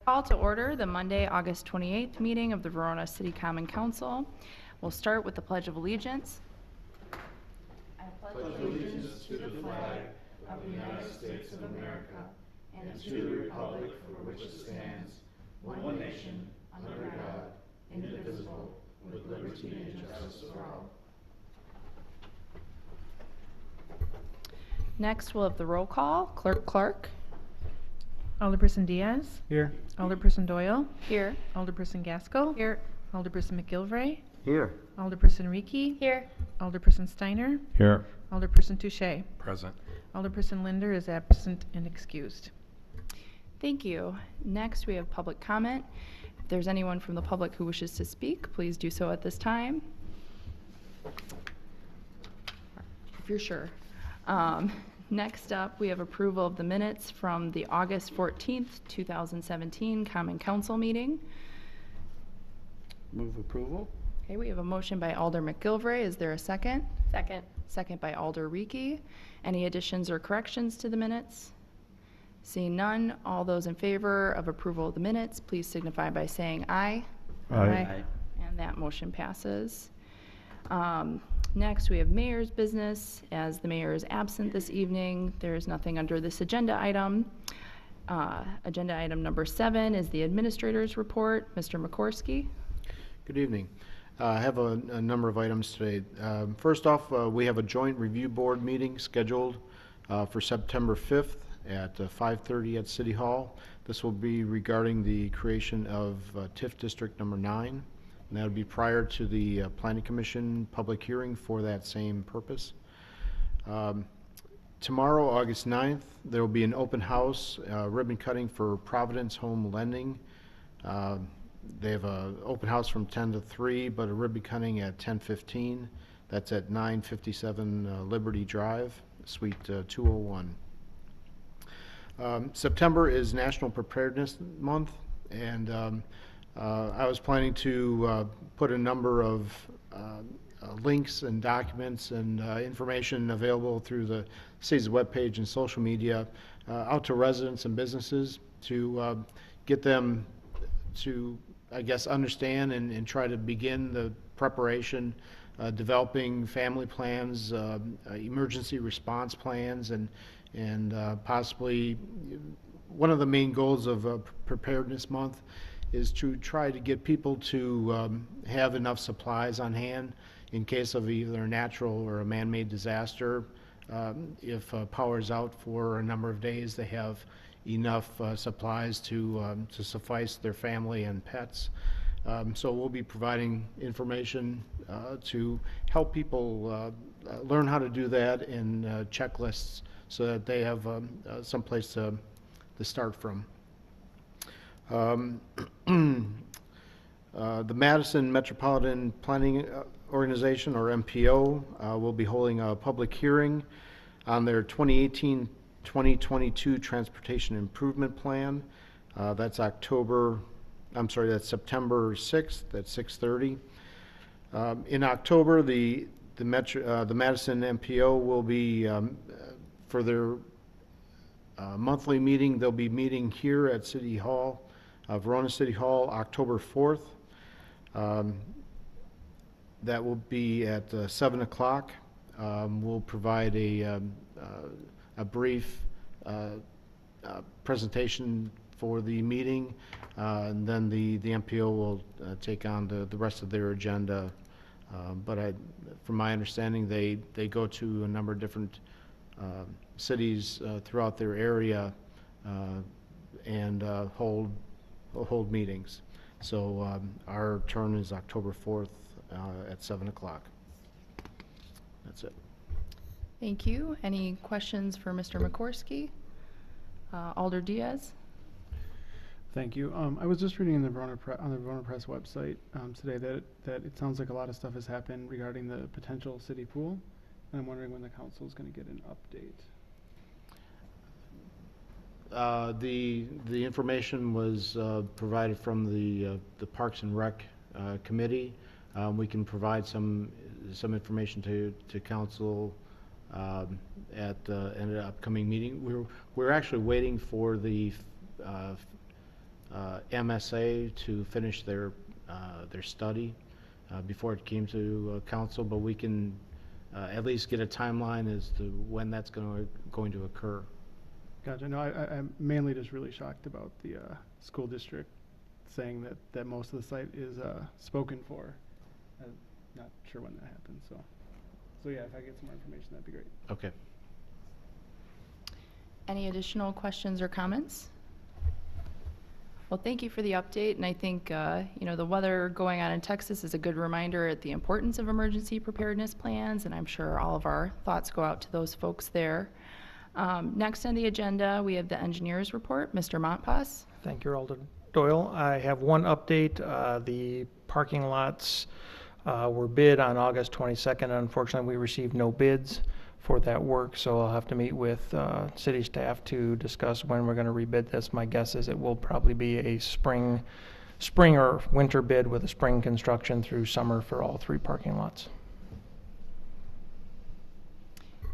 Call to order the Monday, August 28th meeting of the Verona City Common Council. We'll start with the Pledge of Allegiance. I pledge allegiance to the flag of the United States of America and to the republic for which it stands, one nation, under God, indivisible, with liberty and justice for all. Next, we'll have the roll call. Clerk Clark. Alderperson Diaz. Here. Alderperson Doyle. Here. Alderperson Gaskell. Here. Alderperson McGilvray. Here. Alderperson Reekie. Here. Alderperson Steiner. Here. Alderperson Touche. Present. Alderperson Linder is absent and excused. Thank you. Next, we have public comment. If there's anyone from the public who wishes to speak, please do so at this time. If you're sure. Next up, we have approval of the minutes from the August 14th, 2017 Common Council meeting. Move approval. Okay, we have a motion by Alder McGilvray. Is there a second? Second. Second by Alder Reekie. Any additions or corrections to the minutes? Seeing none, all those in favor of approval of the minutes, please signify by saying aye. Aye. And that motion passes. Next, we have mayor's business. As the mayor is absent this evening, there is nothing under this agenda item. Agenda item number 7 is the administrator's report. Mr. McCorsky. Good evening. I have a number of items today. First off, we have a joint review board meeting scheduled for September 5th at 5:30 at City Hall. This will be regarding the creation of TIF District number 9. And that would be prior to the Planning Commission public hearing for that same purpose. Tomorrow, August 9th, there will be an open house ribbon cutting for Providence Home Lending. They have an open house from 10 to 3, but a ribbon cutting at 10:15. That's at 957 Liberty Drive, Suite 201. September is National Preparedness Month, and I was planning to put a number of links and documents and information available through the city's webpage and social media out to residents and businesses to get them to, I guess, understand and try to begin the preparation, developing family plans, emergency response plans, and possibly one of the main goals of Preparedness Month is to try to get people to have enough supplies on hand in case of either a natural or a man-made disaster. If power is out for a number of days, they have enough supplies to suffice their family and pets. So we'll be providing information to help people learn how to do that, and checklists so that they have some place to start from. The Madison Metropolitan Planning Organization, or MPO, will be holding a public hearing on their 2018-2022 Transportation Improvement Plan. That's September 6th at 6:30. In October, the Madison MPO will be, for their monthly meeting, they'll be meeting here at City Hall, Verona City Hall, October 4th. That will be at 7 o'clock. We'll provide a brief presentation for the meeting, and then the MPO will take on the rest of their agenda. But from my understanding, they go to a number of different cities throughout their area and hold meetings. So our turn is October 4th at 7 o'clock. That's it. Thank you. Any questions for Mr. McCorsky? Alder Diaz? Thank you. I was just reading in the Verona Press website today that it sounds like a lot of stuff has happened regarding the potential city pool, and I'm wondering when the council is going to get an update. The information was provided from the Parks and Rec committee. We can provide some information to council at an upcoming meeting. We're actually waiting for the MSA to finish their study before it came to council, but we can at least get a timeline as to when that's going to occur. Gotcha. No, I'm mainly just really shocked about the school district saying that most of the site is spoken for. I'm not sure when that happens, so yeah, if I get some more information, that'd be great. Okay. Any additional questions or comments? Well, thank you for the update, and I think, the weather going on in Texas is a good reminder at the importance of emergency preparedness plans, and I'm sure all of our thoughts go out to those folks there. Next on the agenda, we have the engineer's report. Mr. Montpas. Thank you, Alder Doyle. I have one update. The parking lots were bid on August 22nd. Unfortunately, we received no bids for that work, so I'll have to meet with city staff to discuss when we're going to rebid this. My guess is it will probably be a spring or winter bid with a spring construction through summer for all 3 parking lots.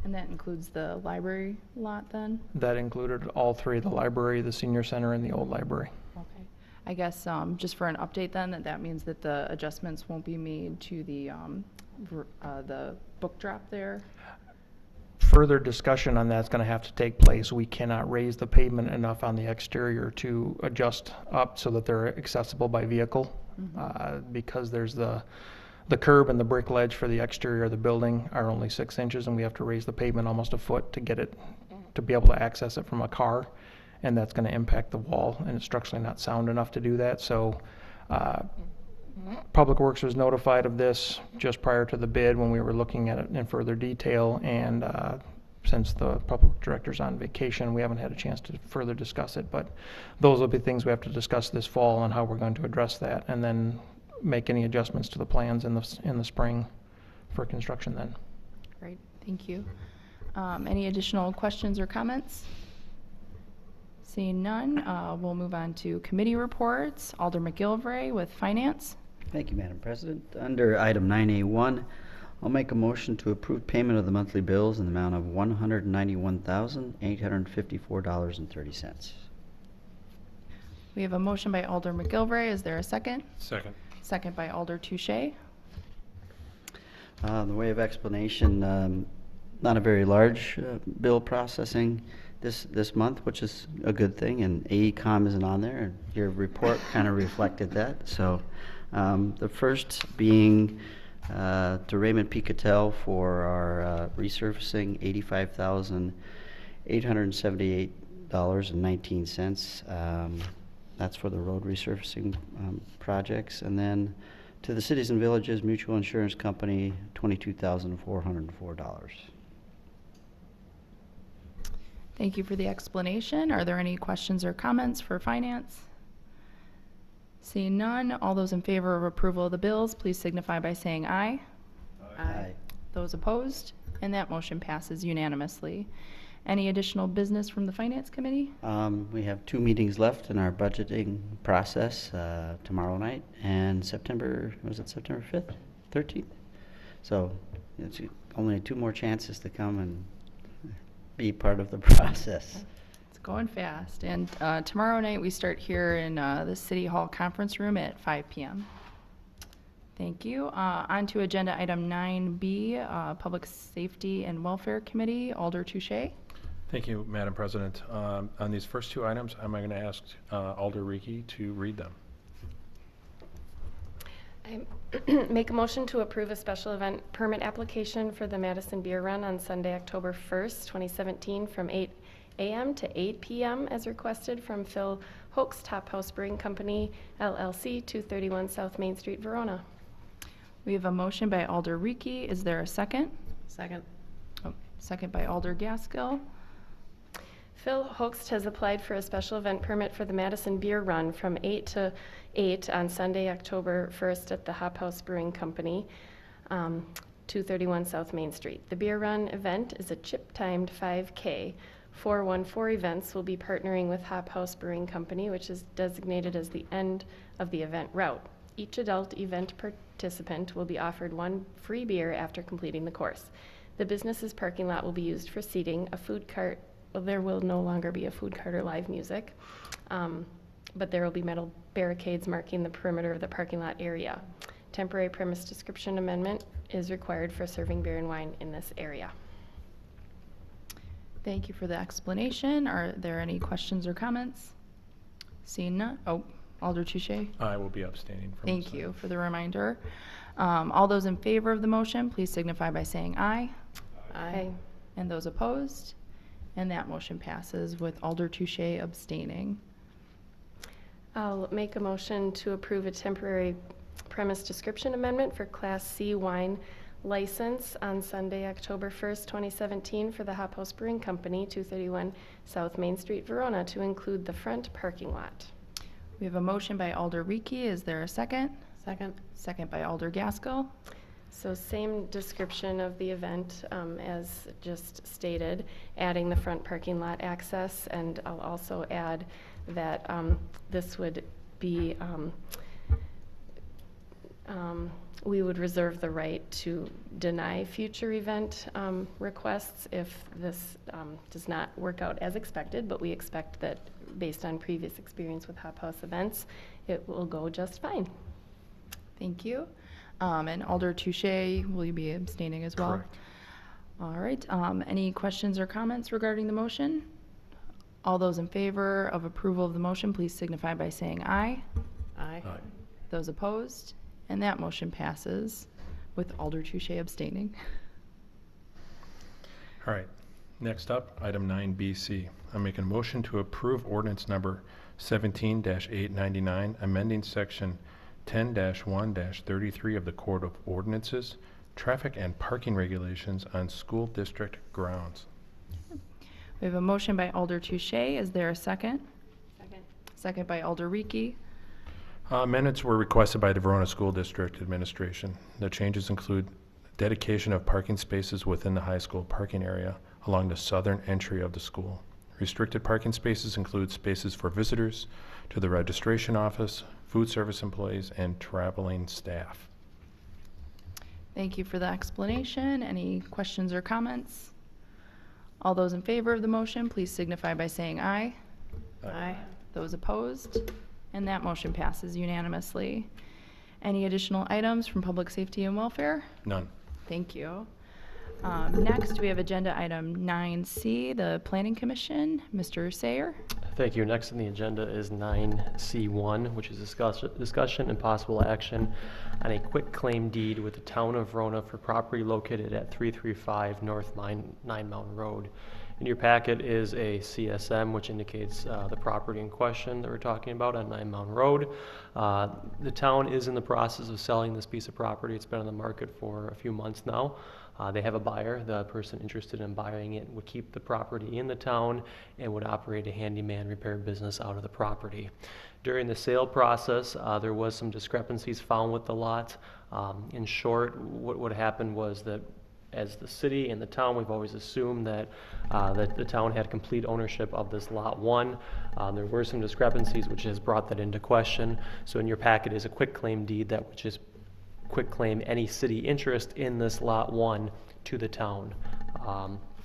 And that includes the library lot then? That included all 3, the library, the senior center, and the old library. Okay. I guess just for an update then, that means that the adjustments won't be made to the book drop there? Further discussion on that's going to have to take place. We cannot raise the pavement enough on the exterior to adjust up so that they're accessible by vehicle. Because there's the curb and the brick ledge for the exterior of the building are only 6 inches, and we have to raise the pavement almost a foot to get it, to be able to access it from a car, and that's going to impact the wall, and it's structurally not sound enough to do that. So Public Works was notified of this just prior to the bid when we were looking at it in further detail, and since the public director's on vacation, we haven't had a chance to further discuss it, but those will be things we have to discuss this fall on how we're going to address that, and then make any adjustments to the plans in the spring for construction then. Great, thank you. Any additional questions or comments? Seeing none, we'll move on to committee reports. Alder McGilvray with Finance. Thank you, Madam President. Under item 9A1, I'll make a motion to approve payment of the monthly bills in the amount of $191,854.30. We have a motion by Alder McGilvray. Is there a second? Second. Second by Alder Touche. The way of explanation, not a very large bill processing this month, which is a good thing, and AECom isn't on there, and your report kind of reflected that. So the first being to Raymond P. Cattell for our resurfacing, $85,878.19. That's for the road resurfacing projects. And then to the Cities and Villages Mutual Insurance Company, $22,404. Thank you for the explanation. Are there any questions or comments for Finance? Seeing none, all those in favor of approval of the bills, please signify by saying aye. Aye. Those opposed? And that motion passes unanimously. Any additional business from the Finance Committee? We have 2 meetings left in our budgeting process, tomorrow night and September 5th, 13th? So it's only 2 more chances to come and be part of the process. It's going fast. And tomorrow night, we start here in the City Hall Conference Room at 5 p.m. Thank you. On to agenda item 9B, Public Safety and Welfare Committee. Alder Touche. Thank you, Madam President. On these first 2 items, I'm going to ask Alder Rieke to read them. I make a motion to approve a special event permit application for the Madison Beer Run on Sunday, October 1st, 2017, from 8 a.m. to 8 p.m. as requested from Phil Hoax Top House Brewing Company, LLC, 231 South Main Street, Verona. We have a motion by Alder Rieke. Is there a second? Second. Oh, second by Alder Gaskill. Phil Hoax has applied for a special event permit for the Madison Beer Run from 8 to 8 on Sunday, October 1st at the Hop House Brewing Company, 231 South Main Street. The Beer Run event is a chip-timed 5K. 414 Events will be partnering with Hop House Brewing Company, which is designated as the end of the event route. Each adult event participant will be offered 1 free beer after completing the course. The business's parking lot will be used for seating. A food cart, well, there will no longer be a food cart or live music. but there will be metal barricades marking the perimeter of the parking lot area. Temporary premise description amendment is required for serving beer and wine in this area. Thank you for the explanation. Are there any questions or comments? Seeing none. Oh, Alder Touche. I will be abstaining from this Thank you item. for the reminder. All those in favor of the motion, please signify by saying aye. Aye. And those opposed? And that motion passes with Alder Touche abstaining. I'll make a motion to approve a temporary premise description amendment for Class C wine license on Sunday, October 1st, 2017 for the Hop House Brewing Company, 231 South Main Street, Verona, to include the front parking lot. We have a motion by Alder Rieke. Is there a second? Second. Second by Alder Gaskell. So same description of the event as just stated, adding the front parking lot access, and I'll also add that this would be, we would reserve the right to deny future event requests if this does not work out as expected, but we expect that based on previous experience with Hop House events, it will go just fine. Thank you. And Alder Touche, will you be abstaining as well? Correct. All right. Any questions or comments regarding the motion? All those in favor of approval of the motion, please signify by saying aye. Aye. Aye. Those opposed? And that motion passes with Alder Touche abstaining. All right. Next up, item 9BC. I'm making a motion to approve ordinance number 17-899, amending section 10-1-33 of the Code of Ordinances, traffic and parking regulations on school district grounds. We have a motion by Alder Touche. Is there a second? Second. Second by Alder Rieke. Amendments were requested by the Verona School District Administration. The changes include dedication of parking spaces within the high school parking area along the southern entry of the school. Restricted parking spaces include spaces for visitors to the registration office, food service employees, and traveling staff. Thank you for the explanation. Any questions or comments? All those in favor of the motion, please signify by saying aye. Aye. Those opposed? And that motion passes unanimously. Any additional items from Public Safety and Welfare? None. Thank you. Next, we have agenda item 9C, the Planning Commission. Mr. Sayer. Thank you. Next on the agenda is 9C1, which is discussion and possible action on a quick claim deed with the town of Verona for property located at 335 North Nine Mountain Road. In your packet is a CSM, which indicates the property in question that we're talking about on Nine Mountain Road. The town is in the process of selling this piece of property. It's been on the market for a few months now. They have a buyer. The person interested in buying it would keep the property in the town and would operate a handyman repair business out of the property. During the sale process, there was some discrepancies found with the lot. In short, what happened was that as the city and the town, we've always assumed that the town had complete ownership of this Lot 1. There were some discrepancies which has brought that into question. So in your packet is a quick claim deed that would just quick claim any city interest in this Lot 1 to the town.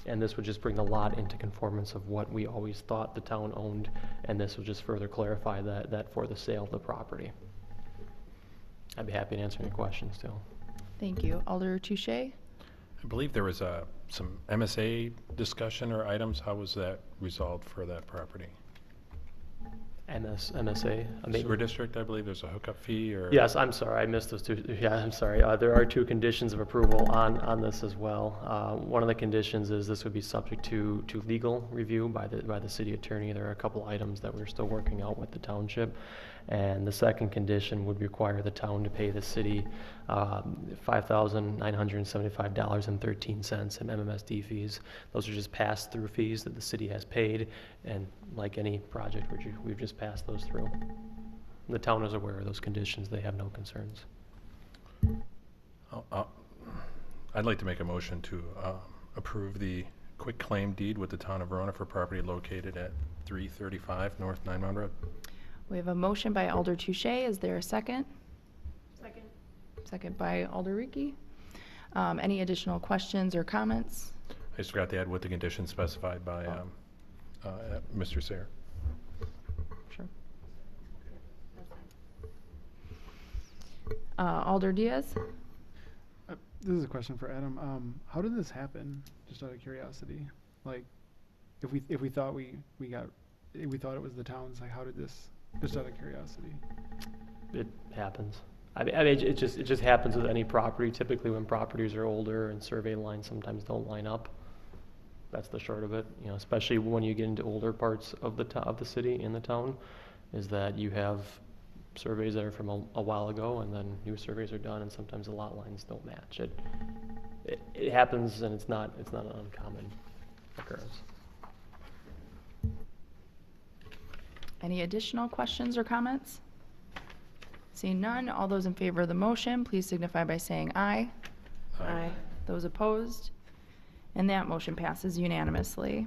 And this would just bring the lot into conformance of what we always thought the town owned, and this would just further clarify that for the sale of the property. I'd be happy to answer any questions too. Thank you. Alder Touche. I believe there was some MSA discussion or items. How was that resolved for that property? MSA? Sewer district, I believe there's a hookup fee or? Yes, I'm sorry, I missed those two. Yeah, I'm sorry. There are two conditions of approval on this as well. One of the conditions is this would be subject to legal review by the city attorney. There are a couple items that we're still working out with the township. And the second condition would require the town to pay the city $5,975.13 in MMSD fees. Those are just pass-through fees that the city has paid, and like any project, we've just passed those through. The town is aware of those conditions. They have no concerns. I'd like to make a motion to approve the quick claim deed with the town of Verona for property located at 335 North Nine Mountain Road. We have a motion by Alder Touche. Is there a second? Second. Second by Alder Rieke. Any additional questions or comments? I just forgot to add with the conditions specified by Mr. Sayer. Sure. Alder Diaz? This is a question for Adam. How did this happen? Just out of curiosity, like, if we thought we thought it was the town's, like, how did this? Just out of curiosity. It happens. I mean, it just happens with any property. Typically, when properties are older and survey lines sometimes don't line up. That's the short of it. You know, especially when you get into older parts of the city in the town, is that you have surveys that are from a while ago, and then new surveys are done, and sometimes the lot lines don't match. It happens, and it's not an uncommon occurrence. Any additional questions or comments? Seeing none, all those in favor of the motion, please signify by saying aye. Aye. Those opposed? And that motion passes unanimously.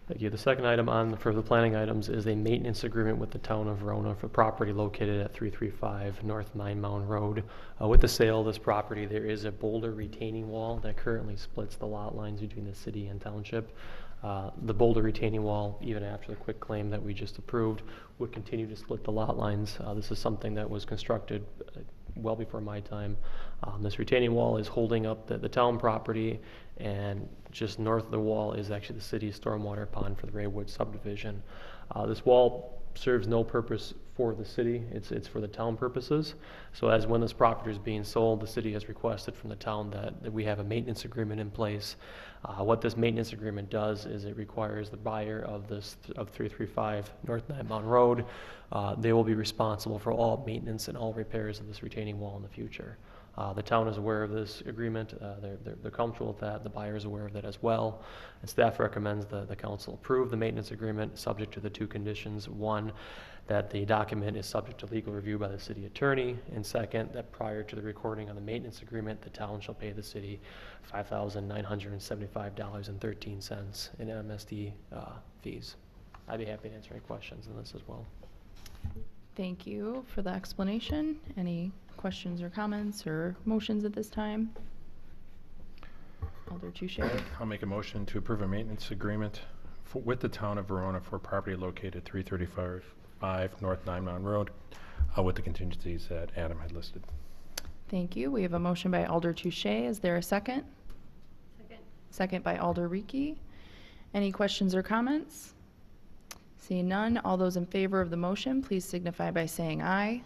Thank you. The second item for the planning items is a maintenance agreement with the town of Verona for property located at 335 North Nine Mound Road. With the sale of this property, there is a boulder retaining wall that currently splits the lot lines between the city and township. The boulder retaining wall, even after the quick claim that we just approved, would continue to split the lot lines. This is something that was constructed well before my time. This retaining wall is holding up the town property, and just north of the wall is actually the city's stormwater pond for the Raywood subdivision. This wall serves no purpose for the city. It's for the town purposes. So as when this property is being sold, the city has requested from the town that we have a maintenance agreement in place. What this maintenance agreement does is it requires the buyer of 335 North Nine Mound Road, they will be responsible for all maintenance and all repairs of this retaining wall in the future. The town is aware of this agreement. They're comfortable with that. The buyer is aware of that as well. And staff recommends the council approve the maintenance agreement subject to the two conditions. One, that the document is subject to legal review by the city attorney. And second, that prior to the recording of the maintenance agreement, the town shall pay the city $5,975.13 in MSD fees. I'd be happy to answer any questions on this as well. Thank you for the explanation. Any questions or comments or motions at this time? Alder Touche. I'll make a motion to approve a maintenance agreement with the town of Verona for property located at 335 North Nine Mound Road with the contingencies that Adam had listed. Thank you. We have a motion by Alder Touche. Is there a second? Second. Second by Alder Rieke. Any questions or comments? Seeing none, all those in favor of the motion, please signify by saying aye.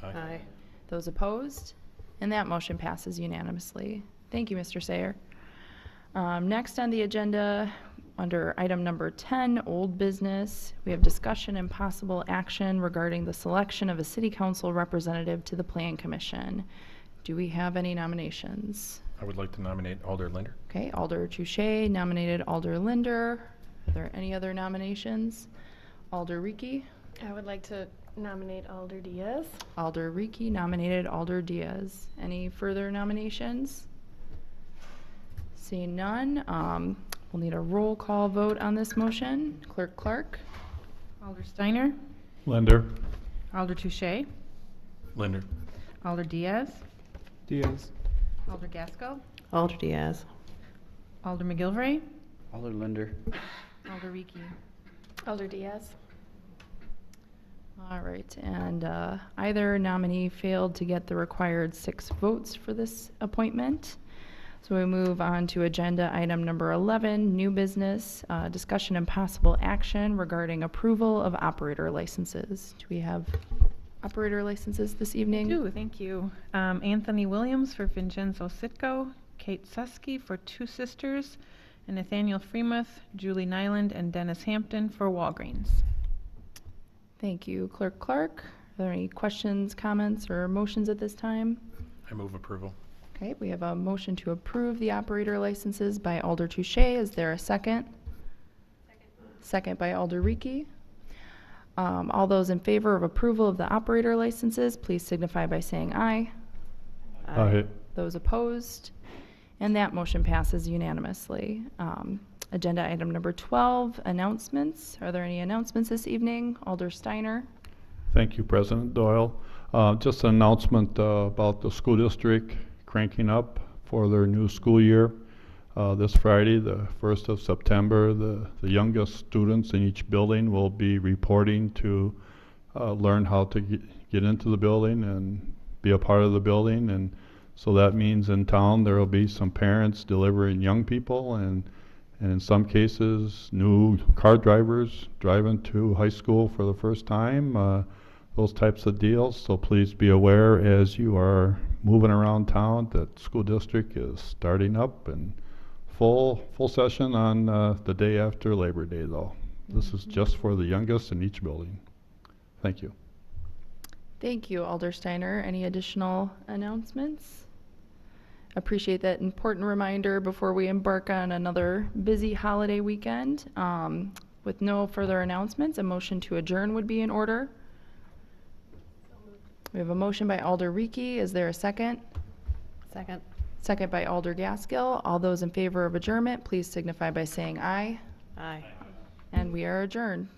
Aye. Those opposed? And that motion passes unanimously. Thank you, Mr. Sayer. Next on the agenda, under item number 10, old business, we have discussion and possible action regarding the selection of a city council representative to the Plan Commission. Do we have any nominations? I would like to nominate Alder Linder. Okay, Alder Touche nominated Alder Linder. Are there any other nominations? Alder Rieke. I would like to nominate Alder Diaz. Alder Rieke nominated Alder Diaz. Any further nominations? Seeing none, we'll need a roll call vote on this motion. Clerk Clark. Alder Steiner, Linder. Alder Touche, Linder. Alder Diaz, Diaz. Alder Gaskell, Alder Diaz. Alder McGilvray, Alder Linder. Alder Rieke. Alder Diaz. All right, and either nominee failed to get the required 6 votes for this appointment. So we move on to agenda item number 11, new business, discussion and possible action regarding approval of operator licenses. Do we have operator licenses this evening? I do, thank you. Anthony Williams for Vincenzo Sitco, Kate Susky for Two Sisters, and Nathaniel Freemuth, Julie Nyland, and Dennis Hampton for Walgreens. Thank you, Clerk Clark. Are there any questions, comments, or motions at this time? I move approval. Okay, we have a motion to approve the operator licenses by Alder Touche. Is there a second? Second by Alder Rieke. All those in favor of approval of the operator licenses, please signify by saying aye. Aye. Those opposed? And that motion passes unanimously. Agenda item number 12, announcements. Are there any announcements this evening? Alder Steiner. Thank you, President Doyle. Just an announcement about the school district cranking up for their new school year. This Friday, the 1st of September, the youngest students in each building will be reporting to learn how to get into the building and be a part of the building. And so that means in town there will be some parents delivering young people and in some cases new car drivers driving to high school for the first time, those types of deals. So please be aware as you are moving around town that school district is starting up and full session on the day after Labor Day though. This is just for the youngest in each building. Thank you. Thank you, Alder Steiner. Any additional announcements? Appreciate that important reminder before we embark on another busy holiday weekend. With no further announcements, a motion to adjourn would be in order. We have a motion by Alder Rieke. Is there a second? Second. Second by Alder Gaskill. All those in favor of adjournment, please signify by saying aye. Aye. And we are adjourned.